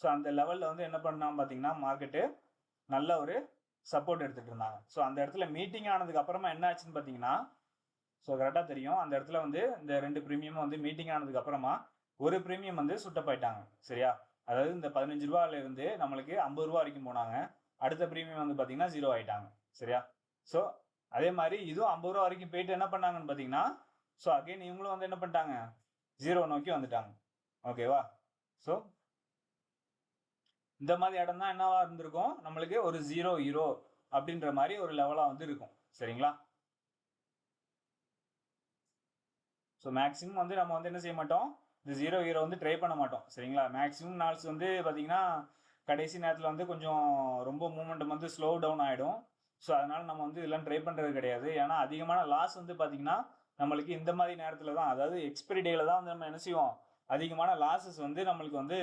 So அந்த லெவலில் வந்து என்ன பண்ணாமல் பார்த்தீங்கன்னா மார்க்கெட்டு நல்ல ஒரு சப்போர்ட் எடுத்துகிட்டு இருந்தாங்க. ஸோ அந்த இடத்துல மீட்டிங் ஆனதுக்கு அப்புறமா என்ன ஆச்சுன்னு பார்த்தீங்கன்னா, ஸோ கரெக்டாக தெரியும் அந்த இடத்துல வந்து இந்த 2 ப்ரீமியமும் வந்து மீட்டிங் ஆனதுக்கு அப்புறமா ஒரு ப்ரீமியம் வந்து சுட்டப்பாயிட்டாங்க. சரியா? அதாவது இந்த 15 ரூபாயில இருந்து நம்மளுக்கு 50 ரூபா வரைக்கும் போனாங்க. அடுத்த ப்ரீமியம் வந்து பார்த்தீங்கன்னா 0 ஆயிட்டாங்க. சரியா? ஸோ அதே மாதிரி இதுவும் 50 ரூபா வரைக்கும் போயிட்டு என்ன பண்ணாங்கன்னு பார்த்தீங்கன்னா, ஸோ அகைன் இவங்களும் வந்து என்ன பண்ணிட்டாங்க, 0 நோக்கி வந்துட்டாங்க. ஓகேவா? ஸோ இந்த மாதிரி இடம் தான் என்னவா இருந்திருக்கும், நம்மளுக்கு ஒரு 0 ஹீரோ அப்படின்ற மாதிரி ஒரு லெவலாக வந்து இருக்கும். சரிங்களா? ஸோ மேக்ஸிமம் வந்து நம்ம வந்து என்ன செய்ய மாட்டோம், இந்த 0 ஹீரோ வந்து ட்ரை பண்ண மாட்டோம். சரிங்களா? மேக்ஸிமம் நாள்ஸ் வந்து பார்த்தீங்கன்னா கடைசி நேரத்தில் வந்து கொஞ்சம் ரொம்ப மூமெண்டம் வந்து ஸ்லோ டவுன் ஆகிடும். ஸோ அதனால நம்ம வந்து இதெல்லாம் ட்ரை பண்ணுறது கிடையாது. ஏன்னா அதிகமான லாஸ் வந்து பார்த்தீங்கன்னா நம்மளுக்கு இந்த மாதிரி நேரத்தில் தான், அதாவது எக்ஸ்பைரி டேல தான் வந்து நம்ம என்ன செய்வோம், அதிகமான லாஸஸ் வந்து நம்மளுக்கு வந்து